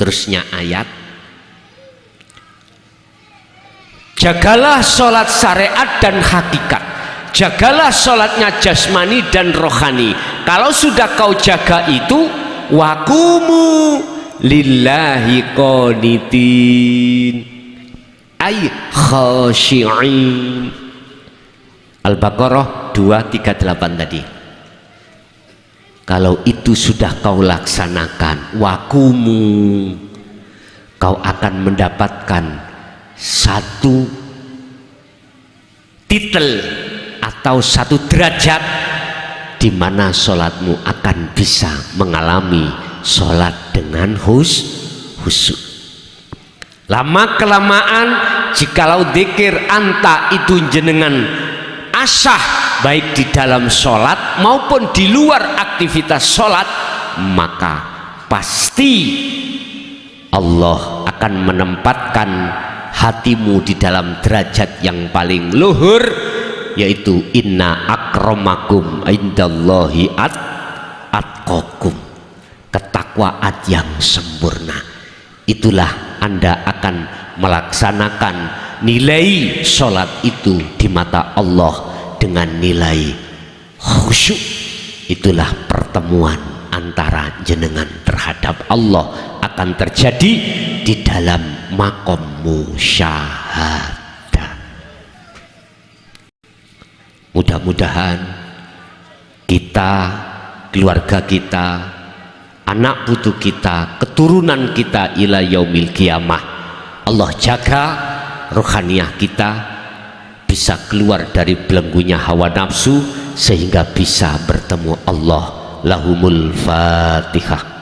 Terusnya ayat, jagalah sholat syariat dan hakikat, jagalah sholatnya jasmani dan rohani. Kalau sudah kau jaga itu, wakumu lillahi qanitin ay khashi'in. Al-Baqarah 238 tadi. Kalau itu sudah kau laksanakan, wakumu, kau akan mendapatkan satu titel atau satu derajat di mana sholatmu akan bisa mengalami sholat dengan khusyuk. Lama kelamaan jikalau dzikir anta itu jenengan asah baik di dalam sholat maupun di luar aktivitas sholat, maka pasti Allah akan menempatkan hatimu di dalam derajat yang paling luhur, yaitu inna akramakum indallahi atqakum, ketakwaan yang sempurna. Itulah Anda akan melaksanakan nilai sholat itu di mata Allah dengan nilai khusyuk. Itulah pertemuan antara jenengan terhadap Allah akan terjadi di dalam makom musyahadah. Mudah-mudahan kita, keluarga kita, anak putu kita, keturunan kita ila yaumil qiyamah, Allah jaga rohaniah kita bisa keluar dari belenggunya hawa nafsu sehingga bisa bertemu Allah. Lahumul Fatihah.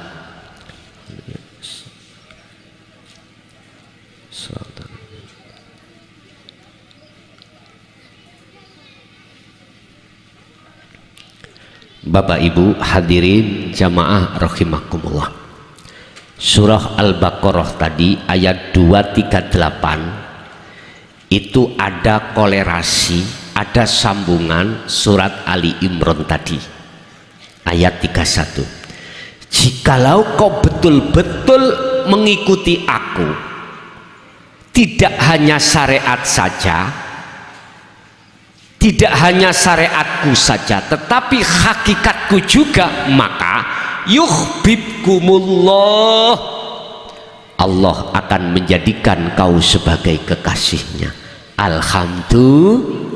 Bapak Ibu hadirin jamaah rahimakumullah, surah Al-Baqarah tadi ayat 238 itu ada kolerasi, ada sambungan surat Ali Imran tadi ayat 31. Jikalau kau betul-betul mengikuti aku, tidak hanya syariat saja, tidak hanya syariatku saja, tetapi hakikatku juga, maka yuhibbukumullah, Allah akan menjadikan kau sebagai kekasihnya. Alhamdulillah.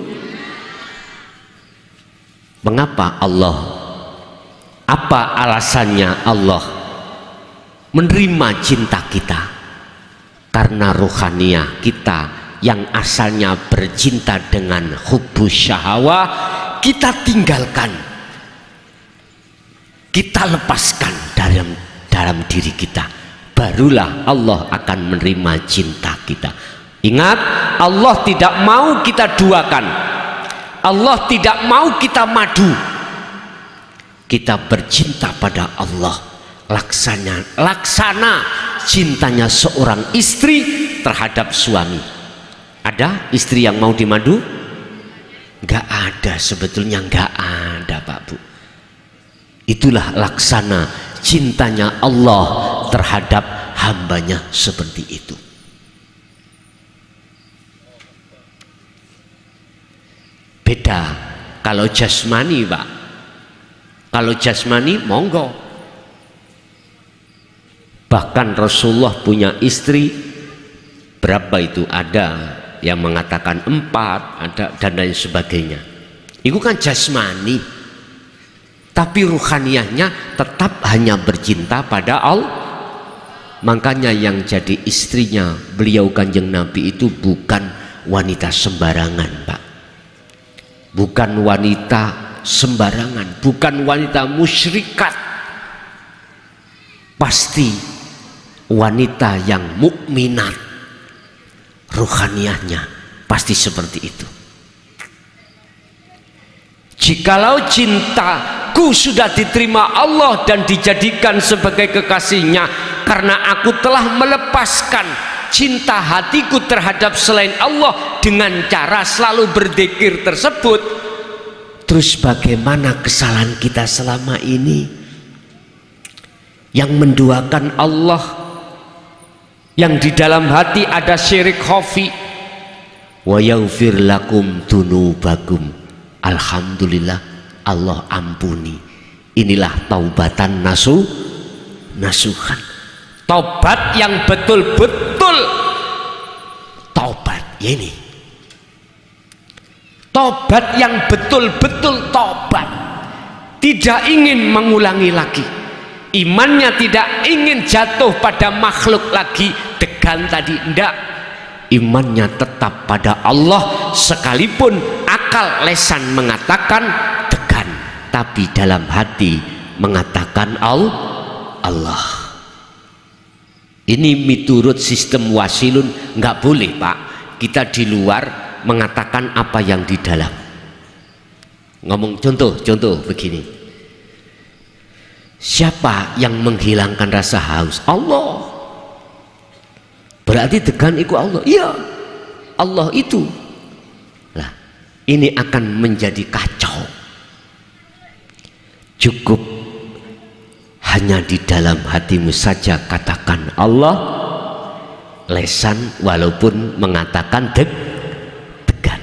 Mengapa Allah, apa alasannya Allah menerima cinta kita? Karena ruhaniyah kita yang asalnya bercinta dengan hubbus syahwah, kita tinggalkan, kita lepaskan dalam diri kita, barulah Allah akan menerima cinta kita. Ingat, Allah tidak mau kita duakan, Allah tidak mau kita madu. Kita bercinta pada Allah, laksana cintanya seorang istri terhadap suami. Ada istri yang mau dimadu? Enggak ada, sebetulnya enggak ada Pak Bu. Itulah laksana cintanya Allah terhadap hambanya seperti itu. Beda kalau jasmani Pak. Kalau jasmani monggo. Bahkan Rasulullah punya istri berapa itu, ada yang mengatakan 4, ada dan lain sebagainya. Itu kan jasmani, tapi ruhaniyahnya tetap hanya bercinta pada Allah. Makanya yang jadi istrinya beliau Kanjeng Nabi itu bukan wanita sembarangan Pak, bukan wanita sembarangan, bukan wanita musyrikat, pasti wanita yang mukminat, ruhaniyahnya pasti seperti itu. Jikalau cintaku sudah diterima Allah dan dijadikan sebagai kekasihnya, karena aku telah melepaskan cinta hatiku terhadap selain Allah dengan cara selalu berzikir tersebut, terus bagaimana kesalahan kita selama ini yang menduakan Allah, yang di dalam hati ada syirik khafi. Wa yaghfir lakum dunubakum. Alhamdulillah, Allah ampuni. Inilah taubatan nasuhan. Taubat yang betul-betul taubat ini. Taubat yang betul-betul taubat. Tidak ingin mengulangi lagi. Imannya tidak ingin jatuh pada makhluk lagi. Degan tadi enggak. Imannya tetap pada Allah, sekalipun akal lesan mengatakan degan, tapi dalam hati mengatakan Allah. Ini miturut sistem wasilun. Nggak boleh Pak, kita di luar mengatakan apa yang di dalam. Ngomong contoh begini, siapa yang menghilangkan rasa haus? Allah. Berarti degan itu Allah. Iya, Allah itu. Lah, ini akan menjadi kacau. Cukup hanya di dalam hatimu saja katakan Allah, lesan walaupun mengatakan degan.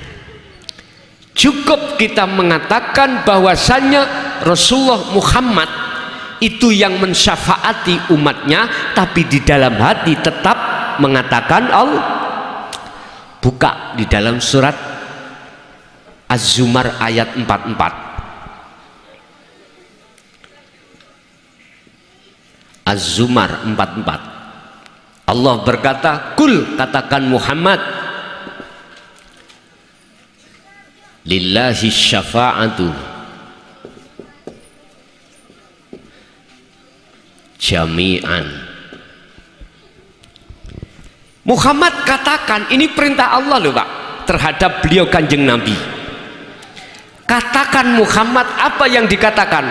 Cukup kita mengatakan bahwasannya Rasulullah Muhammad itu yang mensyafaati umatnya, tapi di dalam hati tetap mengatakan Allah. Buka di dalam surat Az-Zumar ayat 44. Az-Zumar 44. Allah berkata, kul, katakan Muhammad, lillahi syafa'atu jami'an. Muhammad katakan, ini perintah Allah loh Pak terhadap beliau Kanjeng Nabi. Katakan Muhammad, apa yang dikatakan?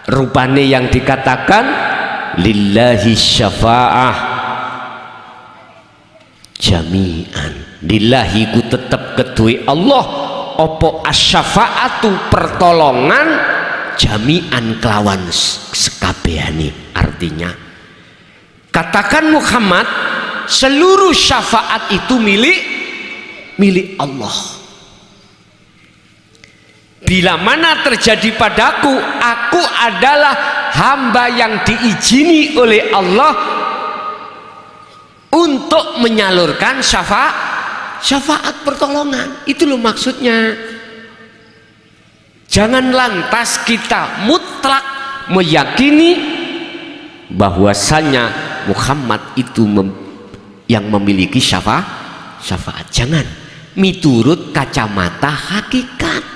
Rupane yang dikatakan lillahi syafa'ah jami'an. Lillahi ku tetap kedue Allah opo asyafa'atu pertolongan jami'an kelawan sekabehane. Artinya katakan Muhammad, seluruh syafaat itu milik Allah. Bila mana terjadi padaku, aku adalah hamba yang diizini oleh Allah untuk menyalurkan syafaat pertolongan. Itu loh maksudnya. Jangan lantas kita mutlak meyakini bahwasanya Muhammad itu yang memiliki syafaat. Jangan miturut kacamata hakikat.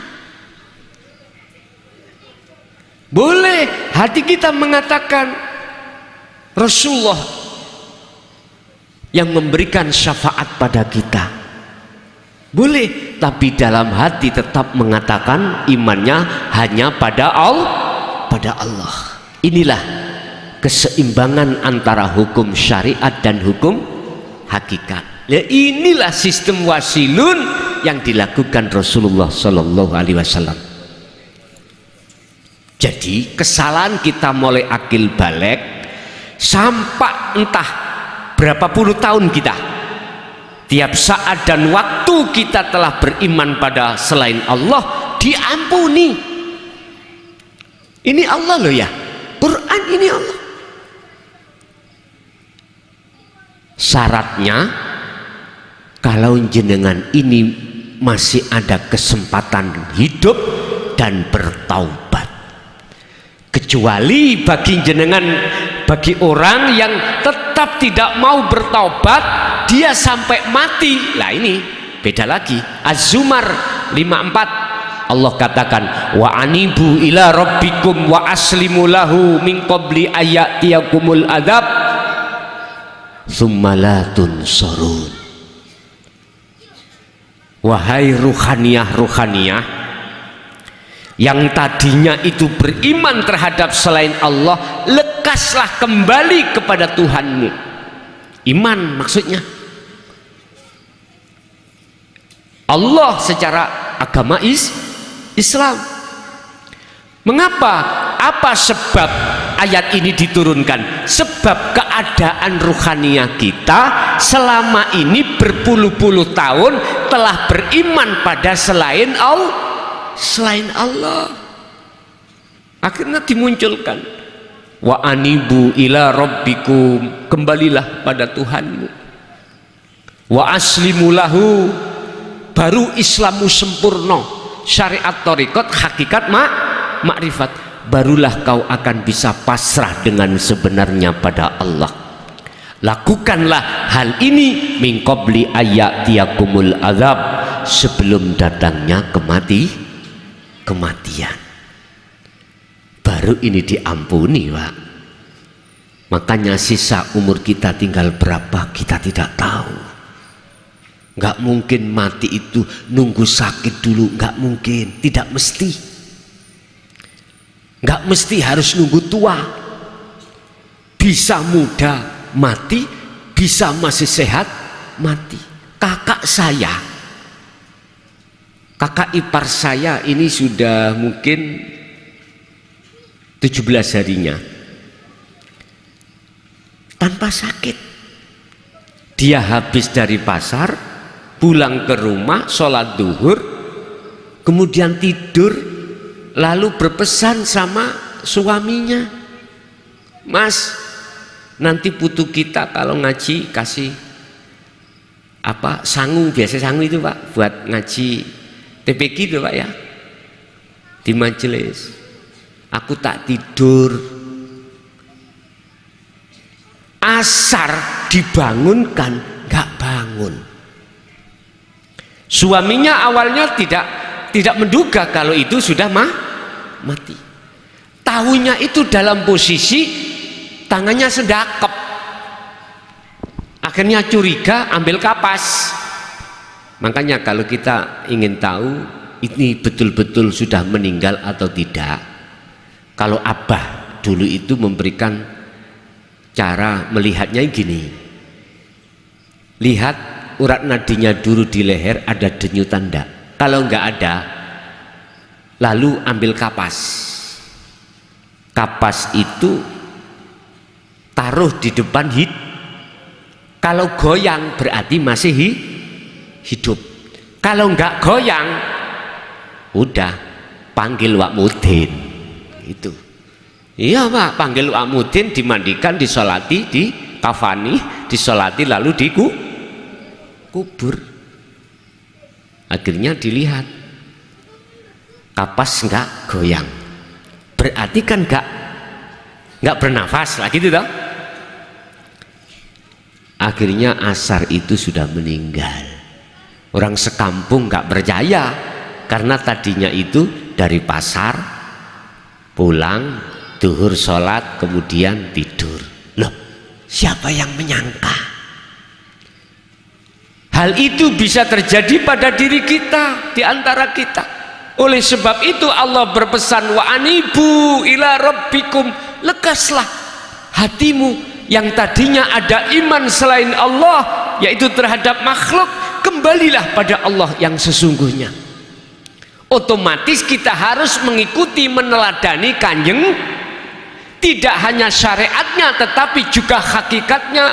Boleh hati kita mengatakan Rasulullah yang memberikan syafaat pada kita, boleh, tapi dalam hati tetap mengatakan imannya hanya pada Allah. Inilah keseimbangan antara hukum syariat dan hukum hakikat. Ya, inilah sistem wasilun yang dilakukan Rasulullah Shallallahu Alaihi Wasallam. Jadi kesalahan kita mulai akil balik sampai entah berapa puluh tahun kita, tiap saat dan waktu kita telah beriman pada selain Allah, diampuni. Ini Allah loh ya, Quran ini Allah. Syaratnya kalau jenengan ini masih ada kesempatan hidup dan bertaubat, kecuali bagi jenengan, bagi orang yang tetap tidak mau bertaubat, dia sampai mati. Lah ini beda lagi. Az-Zumar 54 Allah katakan, wa anibu ila rabbikum wa aslimu lahu min qabli ayatiyakumul adzab tsumma la tunsarun. Wahai ruhaniyah yang tadinya itu beriman terhadap selain Allah, lekaslah kembali kepada Tuhanmu. Iman maksudnya Allah secara agama Islam. Mengapa Apa sebab ayat ini diturunkan? Sebab keadaan ruhaniyah kita selama ini berpuluh-puluh tahun telah beriman pada selain Allah. Akhirnya dimunculkan, wa anibu ila rabbikum, kembalilah pada Tuhanmu, wa aslimu lahu, baru Islammu sempurna, syariat thariqat hakikat makrifat, barulah kau akan bisa pasrah dengan sebenarnya pada Allah. Lakukanlah hal ini min qabli ayyatiyakumul azab, sebelum datangnya kematian. Baru ini diampuni, Pak. Makanya sisa umur kita tinggal berapa kita tidak tahu. Nggak mungkin mati itu nunggu sakit dulu, nggak mungkin, tidak mesti. Nggak mesti harus nunggu tua. Bisa muda mati, bisa masih sehat mati. Kakak saya, kakak ipar saya ini sudah mungkin 17 harinya tanpa sakit. Dia habis dari pasar, pulang ke rumah, sholat duhur, kemudian tidur, lalu berpesan sama suaminya, Mas, nanti putu kita kalau ngaji kasih apa, sangu, biasa sangu itu Pak, buat ngaji TPQ itu Pak ya, di majelis. Aku tak tidur, asar dibangunkan gak bangun. Suaminya awalnya tidak menduga kalau itu sudah mati. Tahunya itu dalam posisi tangannya sedakep. Akhirnya curiga, ambil kapas. Makanya kalau kita ingin tahu ini betul-betul sudah meninggal atau tidak, kalau Abah dulu itu memberikan cara melihatnya gini, lihat urat nadinya dulu di leher ada denyutan enggak. Kalau enggak ada, lalu ambil kapas. Kapas itu taruh di depan kalau goyang berarti masih hidup. Kalau enggak goyang, udah panggil Wak Mudin. Itu iya Pak, panggil Wak Mudin, dimandikan, disolati, dikafani, disolati, lalu dikubur. Akhirnya dilihat kapas enggak goyang, berarti kan enggak bernafas lagi itu toh. Akhirnya asar itu sudah meninggal. Orang sekampung enggak percaya karena tadinya itu dari pasar pulang, duhur sholat, kemudian tidur. Loh, siapa yang menyangka hal itu bisa terjadi pada diri kita, di antara kita? Oleh sebab itu Allah berpesan, wa anibu ila rabbikum, lekaslah hatimu yang tadinya ada iman selain Allah, yaitu terhadap makhluk, kembalilah pada Allah yang sesungguhnya. Otomatis kita harus mengikuti, meneladani Kanjeng, tidak hanya syariatnya tetapi juga hakikatnya.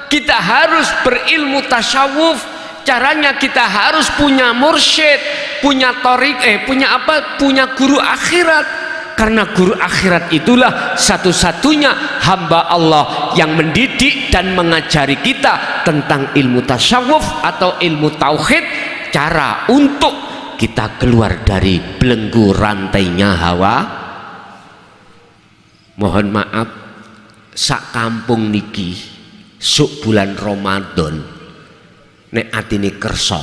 Kita harus berilmu tasawuf, caranya kita harus punya mursyid, punya punya guru akhirat, karena guru akhirat itulah satu-satunya hamba Allah yang mendidik dan mengajari kita tentang ilmu tasawuf atau ilmu tauhid, cara untuk kita keluar dari belenggu rantainya hawa. Mohon maaf, sak kampung niki suk bulan Ramadan nek atine kersa,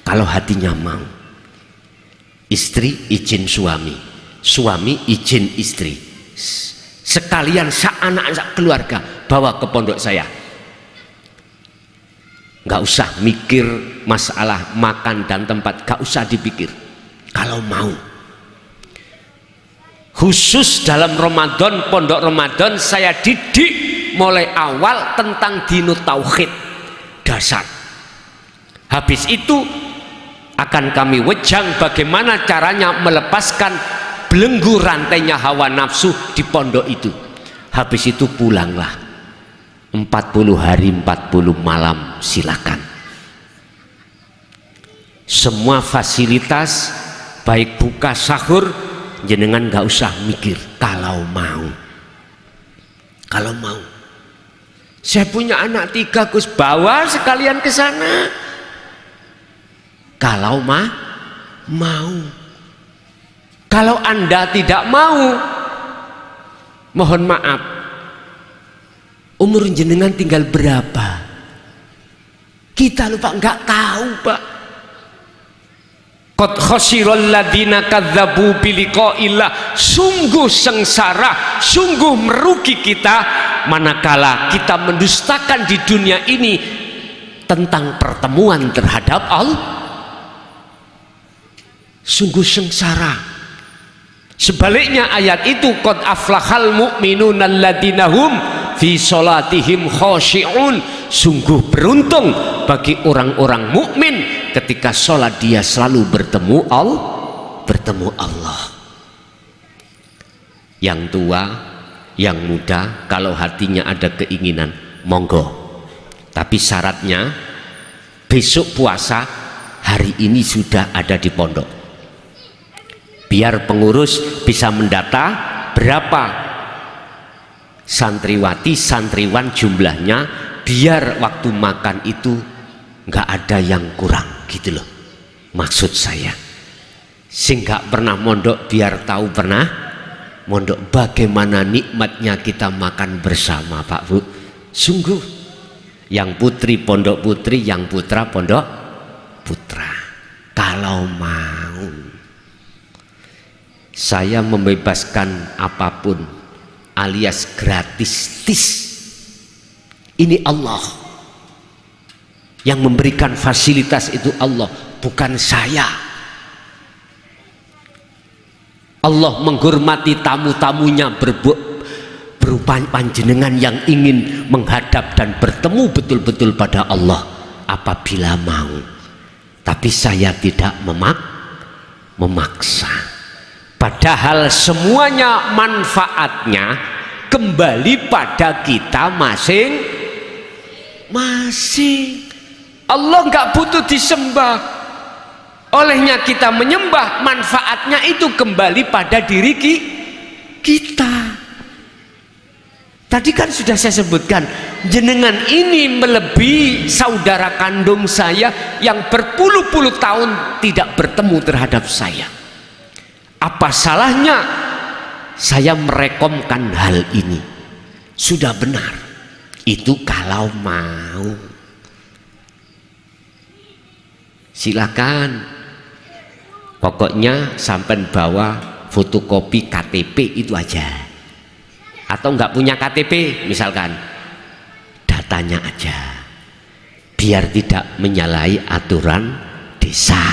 kalau hatinya mau, istri izin suami, suami izin istri, sekalian sak anak sak keluarga bawa ke pondok saya. Nggak usah mikir masalah makan dan tempat, nggak usah dipikir. Kalau mau, khusus dalam Ramadan, pondok Ramadan saya didik mulai awal tentang dinut tauhid dasar. Habis itu akan kami wejang bagaimana caranya melepaskan belenggu rantainya hawa nafsu di pondok itu. Habis itu pulanglah, 40 hari 40 malam silakan. Semua fasilitas baik buka sahur jenengan gak usah mikir. Kalau mau saya punya anak 3 Gus, bawa sekalian ke sana. Kalau mau. Kalau Anda tidak mau, mohon maaf, umur jenengan tinggal berapa? Kita lupa, nggak tahu Pak. Qad khasiral ladzina kadzdzabu biliqa'illah. Sungguh sengsara, sungguh merugi kita manakala kita mendustakan di dunia ini tentang pertemuan terhadap Allah. Sungguh sengsara. Sebaliknya ayat itu, qad aflahal mu'minuna alladzina hum fi sholatihim khashi'un. Sungguh beruntung bagi orang-orang mukmin ketika sholat dia selalu bertemu Allah. Yang tua, yang muda, kalau hatinya ada keinginan, monggo. Tapi syaratnya besok puasa, hari ini sudah ada di pondok. Biar pengurus bisa mendata berapa santriwati, santriwan jumlahnya, biar waktu makan itu nggak ada yang kurang, gitu loh maksud saya. Sing nggak pernah mondok biar tahu pernah mondok, bagaimana nikmatnya kita makan bersama Pak Bu. Sungguh, yang putri pondok putri, yang putra pondok putra. Kalau mau, saya membebaskan apapun alias gratis. Ini Allah yang memberikan fasilitas, itu Allah, bukan saya. Allah menghormati tamu-tamunya berupa panjenengan yang ingin menghadap dan bertemu betul-betul pada Allah apabila mau. Tapi saya tidak memaksa. Padahal semuanya manfaatnya kembali pada kita masing-masing. Allah nggak butuh disembah, olehnya kita menyembah, manfaatnya itu kembali pada diri kita. Tadi kan sudah saya sebutkan, jenengan ini melebihi saudara kandung saya yang berpuluh-puluh tahun tidak bertemu terhadap saya. Apa salahnya saya merekomkan hal ini? Sudah benar. Itu kalau mau. Silakan. Pokoknya sampai bawa fotokopi KTP itu aja. Atau nggak punya KTP misalkan, datanya aja. Biar tidak menyalahi aturan desa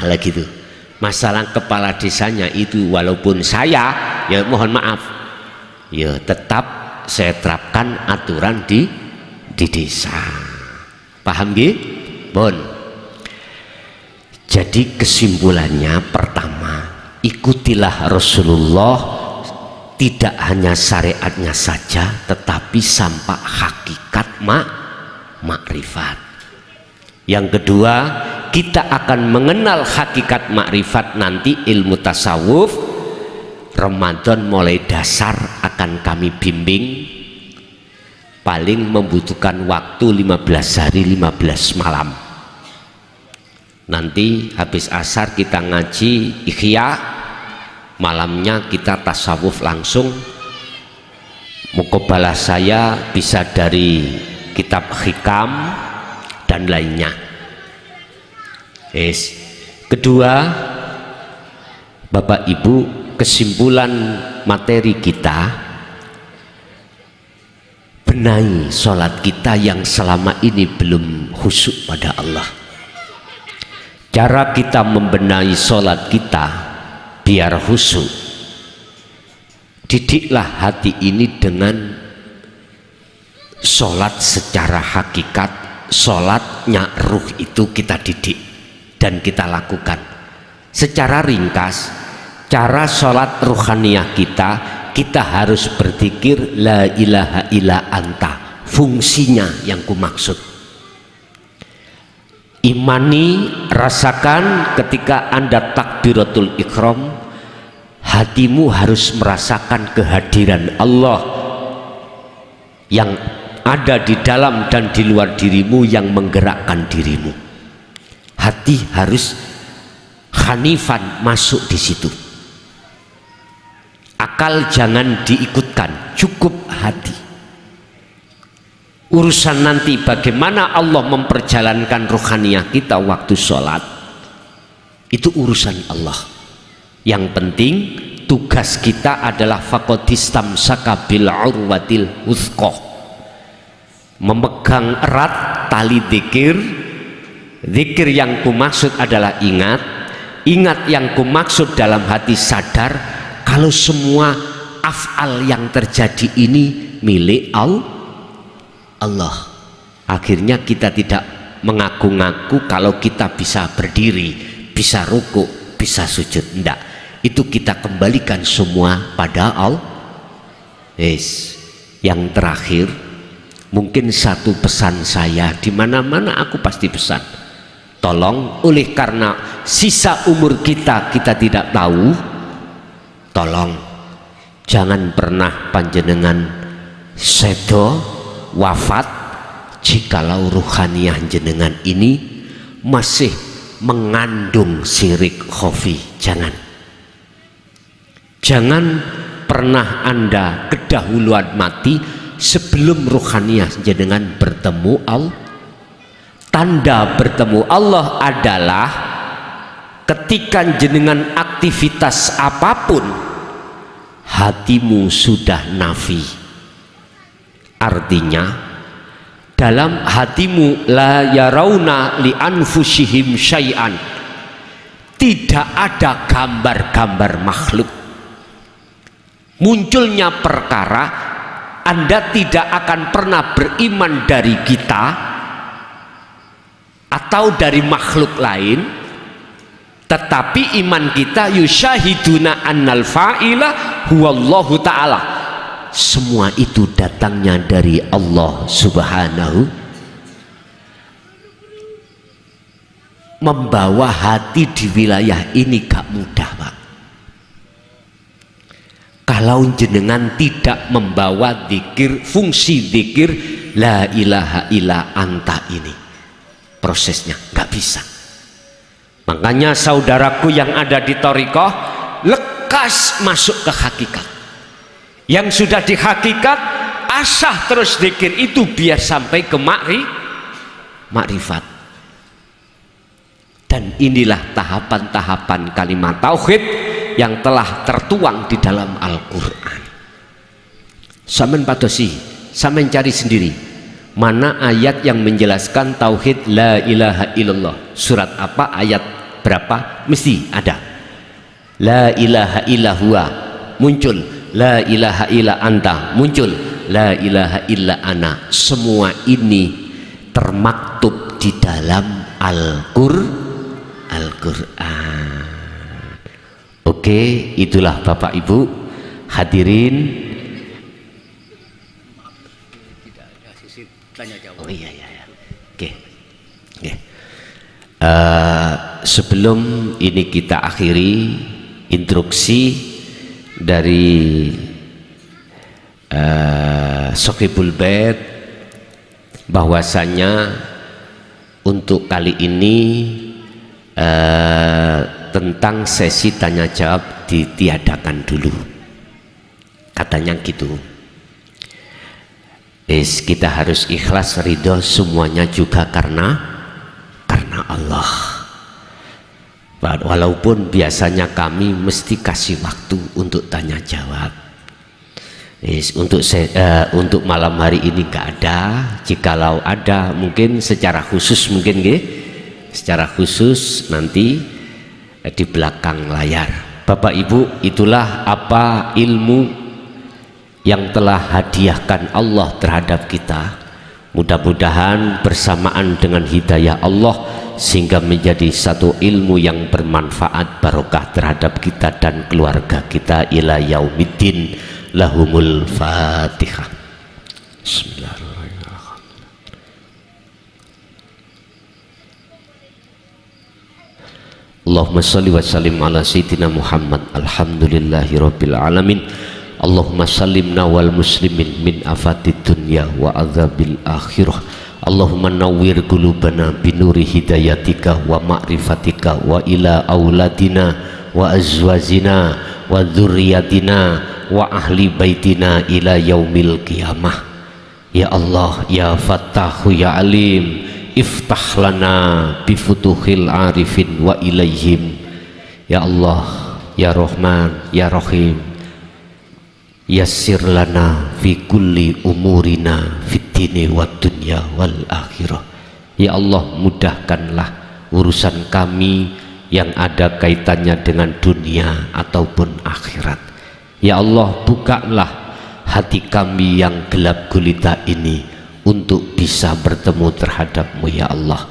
lagi gitu. Masalah kepala desanya itu walaupun saya, ya mohon maaf, ya tetap saya terapkan aturan di desa. Paham nggih? Bon. Jadi kesimpulannya, pertama, ikutilah Rasulullah, tidak hanya syariatnya saja tetapi sampai hakikat makrifat. Yang kedua, kita akan mengenal hakikat makrifat nanti ilmu tasawuf. Ramadan mulai dasar akan kami bimbing, paling membutuhkan waktu 15 hari 15 malam. Nanti habis asar kita ngaji Ihya, malamnya kita tasawuf langsung. Mukobalah saya bisa dari kitab Hikam dan lainnya. Yes. Kedua, Bapak Ibu, kesimpulan materi kita, benahi sholat kita yang selama ini belum khusyuk pada Allah. Cara kita membenahi sholat kita biar khusyuk, didiklah hati ini dengan sholat secara hakikat. Sholatnya ruh itu kita didik dan kita lakukan secara ringkas. cara sholat ruhaniyah kita harus berzikir la ilaha illa anta. Fungsinya yang kumaksud, imani, rasakan ketika Anda takbiratul ihram, hatimu harus merasakan kehadiran Allah yang ada di dalam dan di luar dirimu, yang menggerakkan dirimu. Hati harus hanifan masuk di situ. Akal jangan diikutkan, cukup hati. Urusan nanti bagaimana Allah memperjalankan ruhaniyah kita waktu sholat, itu urusan Allah. Yang penting tugas kita adalah faqadistamsaka bil urwatil wuthqa, memegang erat tali zikir. Zikir yang kumaksud adalah ingat yang kumaksud dalam hati sadar kalau semua af'al yang terjadi ini milik Allah. Akhirnya kita tidak mengaku-ngaku kalau kita bisa berdiri, bisa ruku, bisa sujud. Enggak, itu kita kembalikan semua pada Allah. Yang terakhir, mungkin satu pesan saya, di mana-mana aku pasti pesan, tolong, oleh karena sisa umur kita tidak tahu, tolong jangan pernah panjenengan sedo wafat jikalau ruhaniyah jenengan ini masih mengandung syirik khafi. Jangan pernah Anda kedahuluan mati sebelum ruhaniyah jenengan bertemu Allah. Tanda bertemu Allah adalah ketika jenengan aktivitas apapun hatimu sudah nafi. Artinya dalam hatimu la yarauna li anfusihim syai'an, tidak ada gambar-gambar makhluk. Munculnya perkara, Anda tidak akan pernah beriman dari kita atau dari makhluk lain, tetapi iman kita yusyahiduna annal fa'ila huwallahu ta'ala. Semua itu datangnya dari Allah Subhanahu. Membawa hati di wilayah ini gak mudah, Pak. Kalau jenengan tidak membawa zikir, fungsi zikir la ilaha illa anta ini, prosesnya gak bisa. Makanya saudaraku yang ada di thariqah, lekas masuk ke hakikat. Yang sudah di hakikat, asah terus zikir itu biar sampai ke makrifat. Dan inilah tahapan-tahapan kalimat tauhid yang telah tertuang di dalam Al-Quran. Sampeyan padosi, sampeyan cari sendiri mana ayat yang menjelaskan tauhid la ilaha illallah. Surat apa, ayat berapa, mesti ada. La ilaha illa huwa muncul, la ilaha illa anta muncul, la ilaha illa ana. Semua ini termaktub di dalam Al-Quran. Oke, itulah Bapak Ibu hadirin. Oh iya. Oke. Sebelum ini kita akhiri instruksi dari Sohibul Bait, bahwasanya untuk kali ini tentang sesi tanya jawab ditiadakan dulu, katanya gitu. Kita harus ikhlas, ridho, semuanya juga karena Allah. Walaupun biasanya kami mesti kasih waktu untuk tanya jawab, untuk malam hari ini gak ada. Jikalau ada mungkin secara khusus, mungkin secara khusus nanti di belakang layar. Bapak Ibu, itulah apa ilmu yang telah hadiahkan Allah terhadap kita. Mudah-mudahan bersamaan dengan hidayah Allah sehingga menjadi satu ilmu yang bermanfaat barokah terhadap kita dan keluarga kita ila yaumiddin. Lahumul Fatihah. Bismillahirrahmanirrahim. Allahumma salli wa sallim ala sayyidina Muhammad. Alhamdulillahi rabbil alamin. Allahumma sallimna wal muslimin min afatid dunya wa adzabil akhirah. Allahumma nawwir qulubana binuri hidayatika wa ma'rifatika wa ila auladina wa azwajina wa dzurriyyatina wa ahli baitina ila yaumil qiyamah. Ya Allah, ya Fattahu ya Alim, iftah lana bifutuhil arifin wa ilaihim. Ya Allah, ya Rahman, ya Rahim, yassir lana fi kulli umurina fid dini wad dunya wal akhirah. Ya Allah, mudahkanlah urusan kami yang ada kaitannya dengan dunia ataupun akhirat. Ya Allah, bukalah hati kami yang gelap gulita ini untuk bisa bertemu terhadap-Mu ya Allah.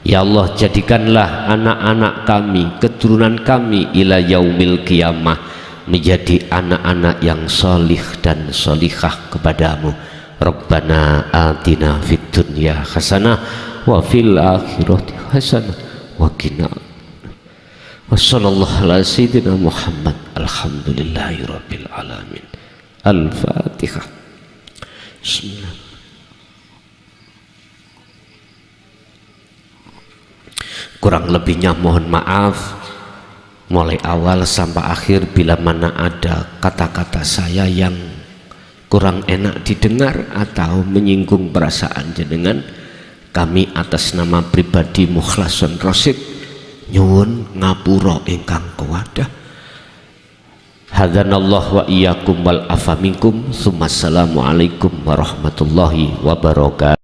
Ya Allah, jadikanlah anak-anak kami, keturunan kami ila yaumil qiyamah menjadi anak-anak yang solih dan solihah kepadamu. Rabbana atina fid dunya hasanah wa fil akhirati hasanah wa qina. Wa sallallahu ala sayyidina Muhammad. Alhamdulillahi rabbil alamin. Al-Fatihah. Bismillah. Kurang lebihnya mohon maaf mulai awal sampai akhir bila mana ada kata-kata saya yang kurang enak didengar atau menyinggung perasaan jenengan. Kami atas nama pribadi Mukhlasun Rosyid nyuwun ngapura ingkang kuwadah. Hadanallah wa iyyakum wal afa minkum. Assalamualaikum warahmatullahi wabarakatuh.